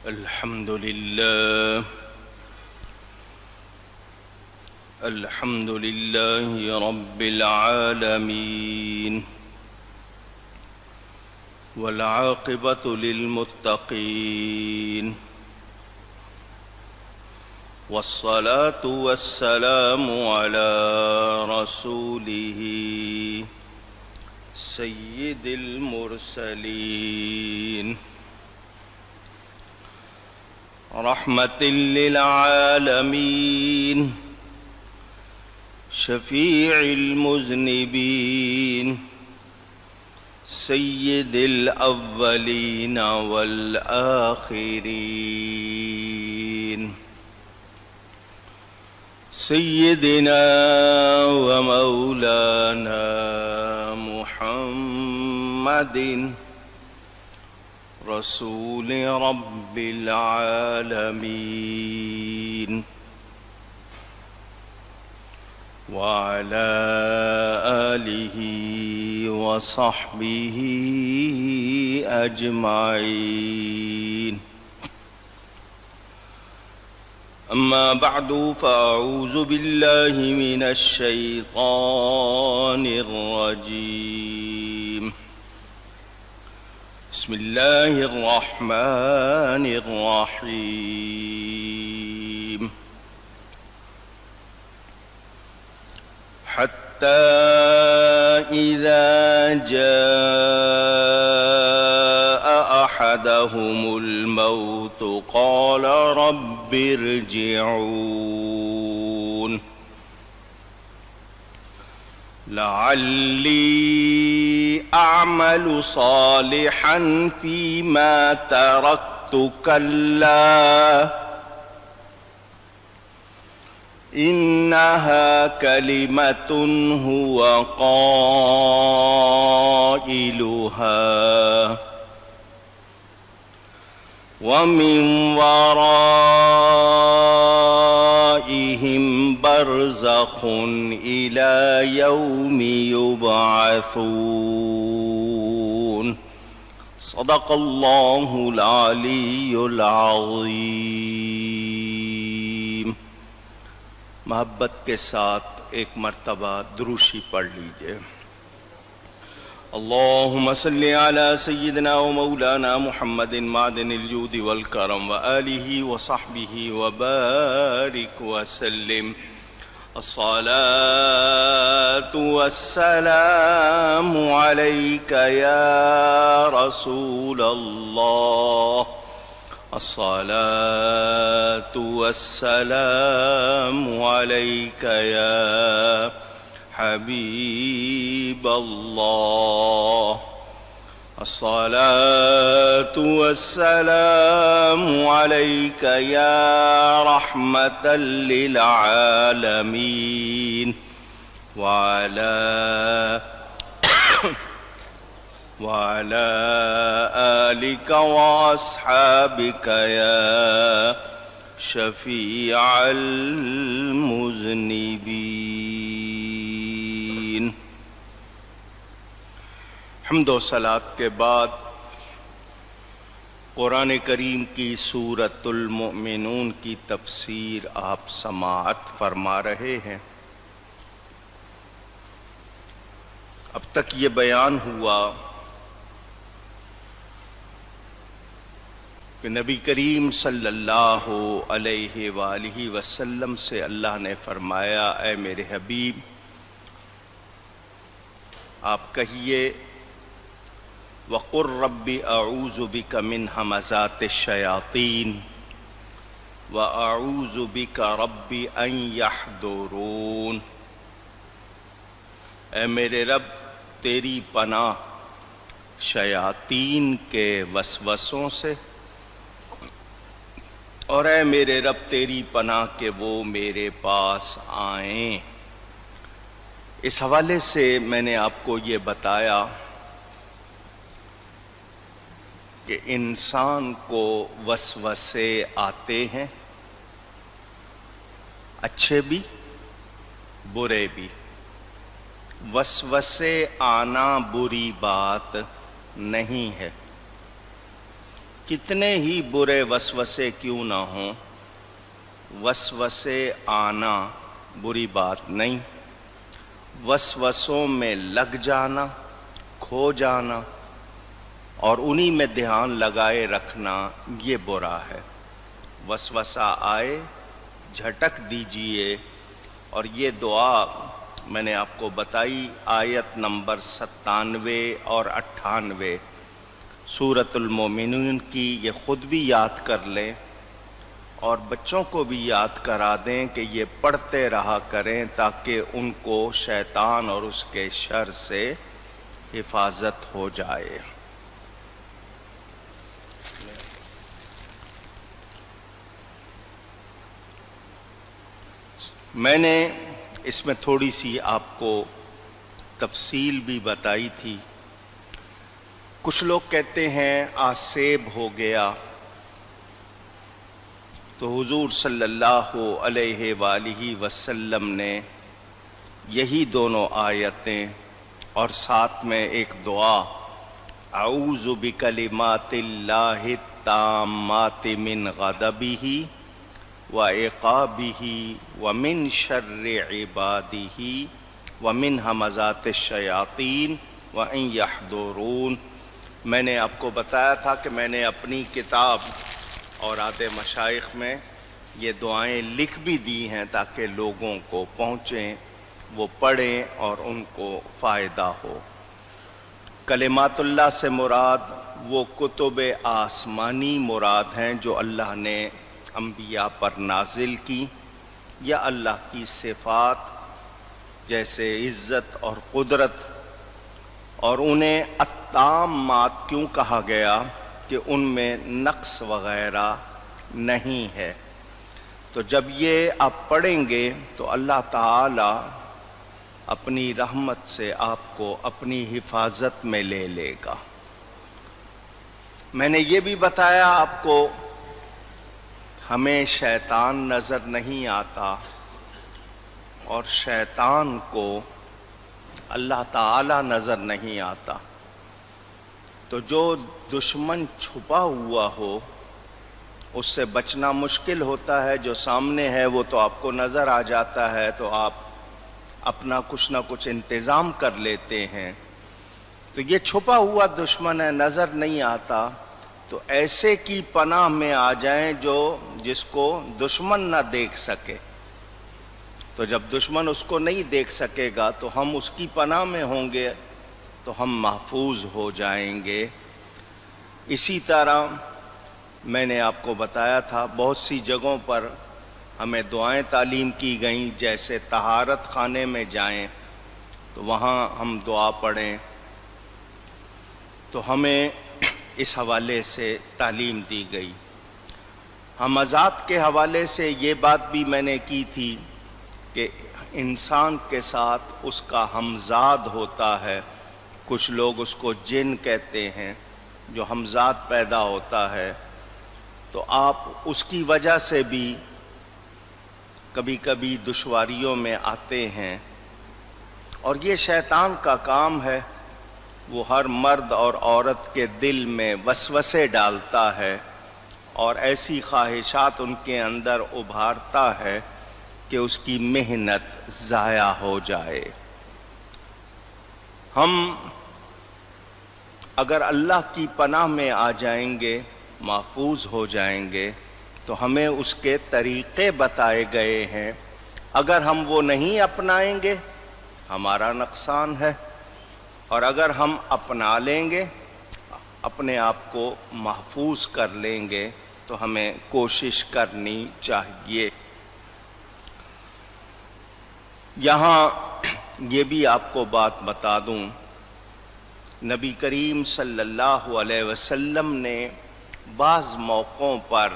الحمد لله رب العالمين والعاقبة للمتقين والصلاة والسلام على رسوله سيد المرسلين رحمة للعالمين شفيع المذنبين سيد الأولين والآخرين سيدنا ومولانا محمد رسول رب العالمين وعلى آله وصحبه أجمعين. أما بعد فأعوذ بالله من الشيطان الرجيم. بسم الله الرحمن الرحيم. حتى إذا جاء أحدهم الموت قال رب ارجعون لعلي أعمل صالحا فيما تركت كلا إنها كلمة هو قائلها ومن ورائهم برزخ إلى يوم يبعثون. صدق الله العلي العظيم. محبت کے ساتھ ایک مرتبہ دروشی پڑھ لیجئے. اللہم صلی علی سیدنا و مولانا محمد معدن الجود والکرم وآلہ وصحبہ وبارک وسلم. الصلاة والسلام علیک یا رسول اللہ. الصلاة والسلام عليك يا حبيب الله. الصلاة والسلام عليك يا رحمة للعالمين وعلى آلك وأصحابك يا شفيع المذنبين. حمد و صلاۃ کے بعد قرآن کریم کی سورۃ المؤمنون کی تفسیر آپ سماعت فرما رہے ہیں. اب تک یہ بیان ہوا کہ نبی کریم صلی اللہ علیہ وآلہ وسلم سے اللہ نے فرمایا اے میرے حبیب آپ کہیے وَقُلْ رَبِّ أَعُوذُ بِكَ مِنْ ہَمَزَاتِ الشَّيَاطِينِ وَأَعُوذُ بِكَ رَبِّ أَنْ يَحْضُرُونَ. اے میرے رب تیری پناہ شیاطین کے وسوسوں سے اور اے میرے رب تیری پناہ کہ وہ میرے پاس آئیں. اس حوالے سے میں نے آپ کو یہ بتایا کہ انسان کو وسوسے آتے ہیں، اچھے بھی برے بھی. وسوسے آنا بری بات نہیں ہے، کتنے ہی برے وسوسے کیوں نہ ہوں، وسوسے آنا بری بات نہیں، وسوسوں میں لگ جانا، کھو جانا اور انہی میں دھیان لگائے رکھنا یہ برا ہے۔ وسوسہ آئے جھٹک دیجئے، اور یہ دعا میں نے آپ کو بتائی آیت نمبر 97 اور 98 سورۃ المومنون کی، یہ خود بھی یاد کر لیں اور بچوں کو بھی یاد کرا دیں کہ یہ پڑھتے رہا کریں تاکہ ان کو شیطان اور اس کے شر سے حفاظت ہو جائے۔ میں نے اس میں تھوڑی سی آپ کو تفصیل بھی بتائی تھی۔ کچھ لوگ کہتے ہیں آسیب ہو گیا، تو حضور صلی اللہ علیہ وآلہ وسلم نے یہی دونوں آیتیں اور ساتھ میں ایک دعا، اعوذ بکلمات اللہ التامات من غضبہ وعقابہ ومن شر عبادہ ومن ہمزات الشیاطین وان یحضرون۔ میں نے آپ کو بتایا تھا کہ میں نے اپنی کتاب اور آدھے مشائخ میں یہ دعائیں لکھ بھی دی ہیں تاکہ لوگوں کو پہنچیں، وہ پڑھیں اور ان کو فائدہ ہو۔ کلمات اللہ سے مراد وہ کتب آسمانی مراد ہیں جو اللہ نے انبیاء پر نازل کی، یا اللہ کی صفات جیسے عزت اور قدرت، اور انہیں التامات کیوں کہا گیا کہ ان میں نقص وغیرہ نہیں ہے۔ تو جب یہ آپ پڑھیں گے تو اللہ تعالی اپنی رحمت سے آپ کو اپنی حفاظت میں لے لے گا۔ میں نے یہ بھی بتایا آپ کو، ہمیں شیطان نظر نہیں آتا اور شیطان کو اللہ تعالی نظر نہیں آتا، تو جو دشمن چھپا ہوا ہو اس سے بچنا مشکل ہوتا ہے، جو سامنے ہے وہ تو آپ کو نظر آ جاتا ہے، تو آپ اپنا کچھ نہ کچھ انتظام کر لیتے ہیں۔ تو یہ چھپا ہوا دشمن ہے، نظر نہیں آتا، تو ایسے کی پناہ میں آ جائیں جس کو دشمن نہ دیکھ سکے۔ تو جب دشمن اس کو نہیں دیکھ سکے گا تو ہم اس کی پناہ میں ہوں گے تو ہم محفوظ ہو جائیں گے۔ اسی طرح میں نے آپ کو بتایا تھا بہت سی جگہوں پر ہمیں دعائیں تعلیم کی گئیں، جیسے طہارت خانے میں جائیں تو وہاں ہم دعا پڑھیں، تو ہمیں اس حوالے سے تعلیم دی گئی۔ ہمزات کے حوالے سے یہ بات بھی میں نے کی تھی کہ انسان کے ساتھ اس کا ہمزاد ہوتا ہے، کچھ لوگ اس کو جن کہتے ہیں، جو ہمزاد پیدا ہوتا ہے، تو آپ اس کی وجہ سے بھی کبھی کبھی دشواریوں میں آتے ہیں، اور یہ شیطان کا کام ہے، وہ ہر مرد اور عورت کے دل میں وسوسے ڈالتا ہے اور ایسی خواہشات ان کے اندر ابھارتا ہے کہ اس کی محنت ضائع ہو جائے۔ ہم اگر اللہ کی پناہ میں آ جائیں گے، محفوظ ہو جائیں گے، تو ہمیں اس کے طریقے بتائے گئے ہیں۔ اگر ہم وہ نہیں اپنائیں گے ہمارا نقصان ہے، اور اگر ہم اپنا لیں گے، اپنے آپ کو محفوظ کر لیں گے، تو ہمیں کوشش کرنی چاہیے۔ یہاں یہ بھی آپ کو بات بتا دوں، نبی کریم صلی اللہ علیہ وسلم نے بعض موقعوں پر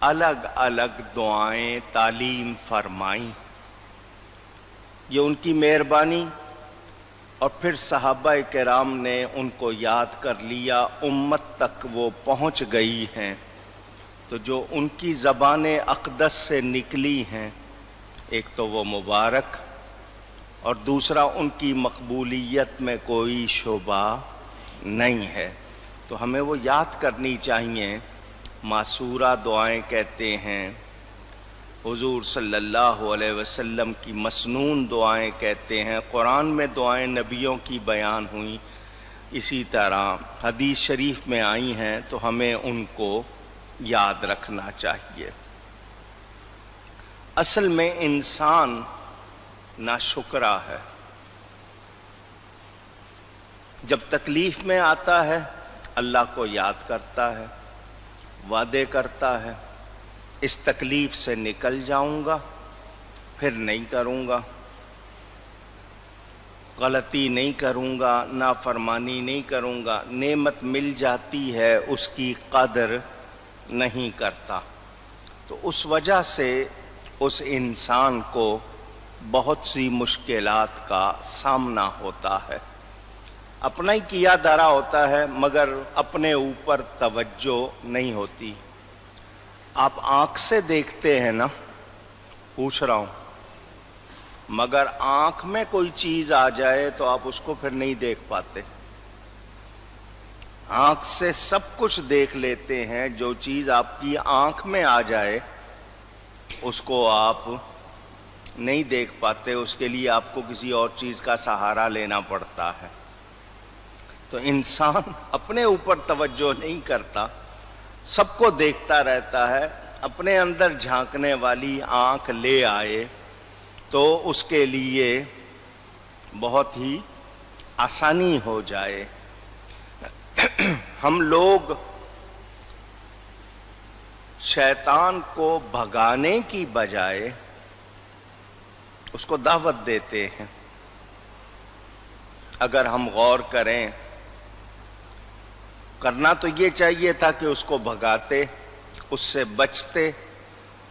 الگ الگ دعائیں تعلیم فرمائیں، یہ ان کی مہربانی، اور پھر صحابہ کرام نے ان کو یاد کر لیا، امت تک وہ پہنچ گئی ہیں، تو جو ان کی زبان اقدس سے نکلی ہیں، ایک تو وہ مبارک، اور دوسرا ان کی مقبولیت میں کوئی شبہ نہیں ہے۔ تو ہمیں وہ یاد کرنی چاہیے۔ معصورہ دعائیں کہتے ہیں، حضور صلی اللہ علیہ وسلم کی مسنون دعائیں کہتے ہیں، قرآن میں دعائیں نبیوں کی بیان ہوئیں، اسی طرح حدیث شریف میں آئی ہیں، تو ہمیں ان کو یاد رکھنا چاہیے۔ اصل میں انسان ناشکرا ہے۔ جب تکلیف میں آتا ہے اللہ کو یاد کرتا ہے، وعدے کرتا ہے اس تکلیف سے نکل جاؤں گا، پھر نہیں کروں گا، غلطی نہیں کروں گا، نافرمانی نہیں کروں گا۔ نعمت مل جاتی ہے اس کی قدر نہیں کرتا، تو اس وجہ سے اس انسان کو بہت سی مشکلات کا سامنا ہوتا ہے۔ اپنا ہی کیا دھرا ہوتا ہے مگر اپنے اوپر توجہ نہیں ہوتی۔ آپ آنکھ سے دیکھتے ہیں نا، پوچھ رہا ہوں، مگر آنکھ میں کوئی چیز آ جائے تو آپ اس کو پھر نہیں دیکھ پاتے۔ آنکھ سے سب کچھ دیکھ لیتے ہیں، جو چیز آپ کی آنکھ میں آ جائے اس کو آپ نہیں دیکھ پاتے، اس کے لیے آپ کو کسی اور چیز کا سہارا لینا پڑتا ہے۔ تو انسان اپنے اوپر توجہ نہیں کرتا، سب کو دیکھتا رہتا ہے۔ اپنے اندر جھانکنے والی آنکھ لے آئے تو اس کے لیے بہت ہی آسانی ہو جائے۔ ہم لوگ شیطان کو بھگانے کی بجائے اس کو دعوت دیتے ہیں۔ اگر ہم غور کریں، کرنا تو یہ چاہیے تھا کہ اس کو بھگاتے، اس سے بچتے،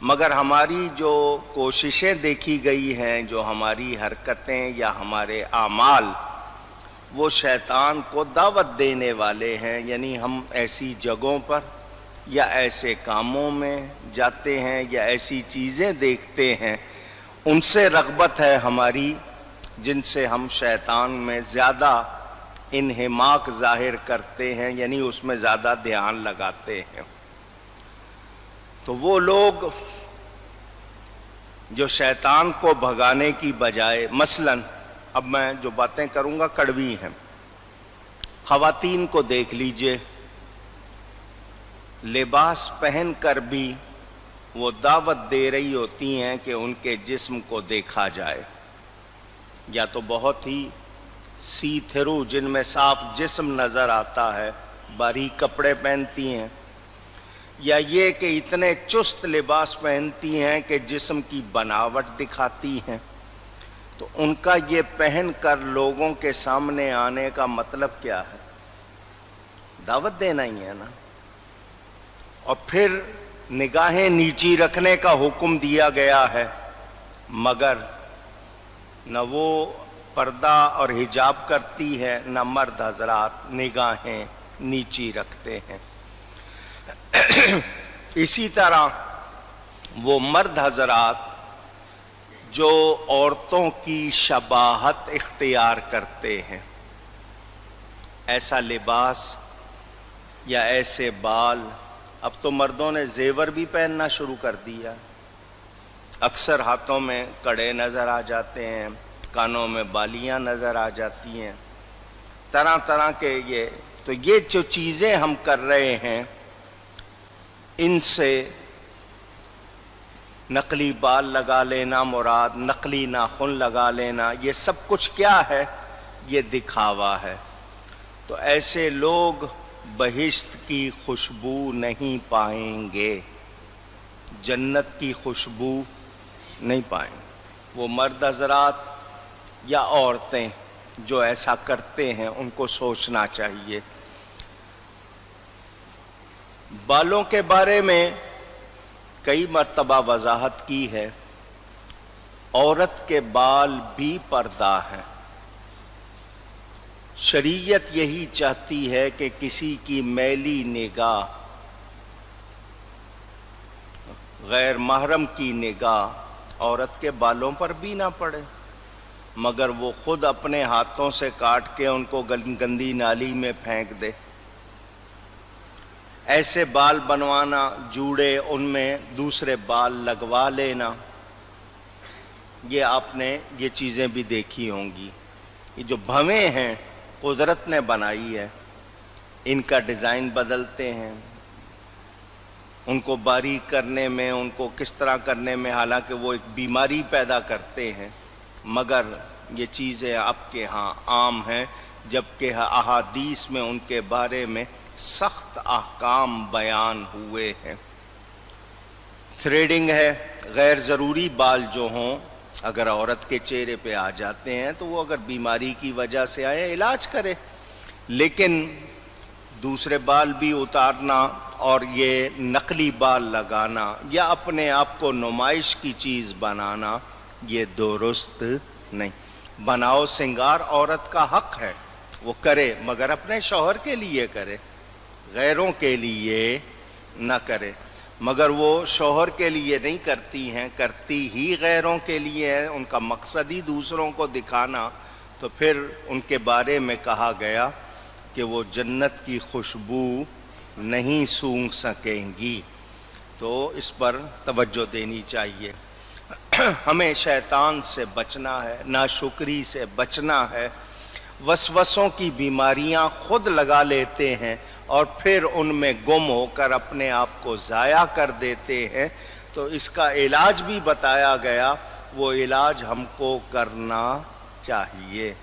مگر ہماری جو کوششیں دیکھی گئی ہیں، جو ہماری حرکتیں یا ہمارے اعمال، وہ شیطان کو دعوت دینے والے ہیں۔ یعنی ہم ایسی جگہوں پر یا ایسے کاموں میں جاتے ہیں یا ایسی چیزیں دیکھتے ہیں، ان سے رغبت ہے ہماری جن سے ہم شیطان میں زیادہ انہماک ظاہر کرتے ہیں، یعنی اس میں زیادہ دھیان لگاتے ہیں۔ تو وہ لوگ جو شیطان کو بھگانے کی بجائے، مثلاً اب میں جو باتیں کروں گا کڑوی ہیں، خواتین کو دیکھ لیجئے، لباس پہن کر بھی وہ دعوت دے رہی ہوتی ہیں کہ ان کے جسم کو دیکھا جائے، یا تو بہت ہی سی تھرو جن میں صاف جسم نظر آتا ہے، باریک کپڑے پہنتی ہیں، یا یہ کہ اتنے چست لباس پہنتی ہیں کہ جسم کی بناوٹ دکھاتی ہیں۔ تو ان کا یہ پہن کر لوگوں کے سامنے آنے کا مطلب کیا ہے؟ دعوت دینا ہی ہے نا۔ اور پھر نگاہیں نیچی رکھنے کا حکم دیا گیا ہے، مگر نہ وہ پردہ اور حجاب کرتی ہے، نہ مرد حضرات نگاہیں نیچی رکھتے ہیں۔ اسی طرح وہ مرد حضرات جو عورتوں کی شباہت اختیار کرتے ہیں، ایسا لباس یا ایسے بال، اب تو مردوں نے زیور بھی پہننا شروع کر دیا، اکثر ہاتھوں میں کڑے نظر آ جاتے ہیں، کانوں میں بالیاں نظر آ جاتی ہیں، طرح طرح کے یہ جو چیزیں ہم کر رہے ہیں، ان سے نقلی بال لگا لینا مراد، نقلی ناخن لگا لینا، یہ سب کچھ کیا ہے؟ یہ دکھاوا ہے۔ تو ایسے لوگ بہشت کی خوشبو نہیں پائیں گے، جنت کی خوشبو نہیں پائیں گے۔ وہ مرد حضرات یا عورتیں جو ایسا کرتے ہیں ان کو سوچنا چاہیے۔ بالوں کے بارے میں کئی مرتبہ وضاحت کی ہے، عورت کے بال بھی پردہ ہیں۔ شریعت یہی چاہتی ہے کہ کسی کی میلی نگاہ، غیر محرم کی نگاہ عورت کے بالوں پر بھی نہ پڑے، مگر وہ خود اپنے ہاتھوں سے کاٹ کے ان کو گندی نالی میں پھینک دے۔ ایسے بال بنوانا جوڑے ان میں دوسرے بال لگوا لینا، یہ آپ نے یہ چیزیں بھی دیکھی ہوں گی۔ یہ جو بھویں ہیں قدرت نے بنائی ہے، ان کا ڈیزائن بدلتے ہیں، ان کو باریک کرنے میں، ان کو کس طرح کرنے میں، حالانکہ وہ ایک بیماری پیدا کرتے ہیں، مگر یہ چیزیں آپ کے ہاں عام ہیں، جبکہ احادیث میں ان کے بارے میں سخت احکام بیان ہوئے ہیں۔ تھریڈنگ ہے، غیر ضروری بال جو ہوں اگر عورت کے چہرے پہ آ جاتے ہیں تو وہ اگر بیماری کی وجہ سے آئے علاج کرے، لیکن دوسرے بال بھی اتارنا اور یہ نقلی بال لگانا یا اپنے آپ کو نمائش کی چیز بنانا یہ درست نہیں۔ بناؤ سنگار عورت کا حق ہے، وہ کرے، مگر اپنے شوہر کے لیے کرے، غیروں کے لیے نہ کرے۔ مگر وہ شوہر کے لیے نہیں کرتی ہیں، کرتی ہی غیروں کے لیے ہے، ان کا مقصد ہی دوسروں کو دکھانا، تو پھر ان کے بارے میں کہا گیا کہ وہ جنت کی خوشبو نہیں سونگھ سکیں گی۔ تو اس پر توجہ دینی چاہیے۔ ہمیں شیطان سے بچنا ہے، ناشکری سے بچنا ہے۔ وسوسوں کی بیماریاں خود لگا لیتے ہیں اور پھر ان میں گم ہو کر اپنے آپ کو ضائع کر دیتے ہیں، تو اس کا علاج بھی بتایا گیا، وہ علاج ہم کو کرنا چاہیے۔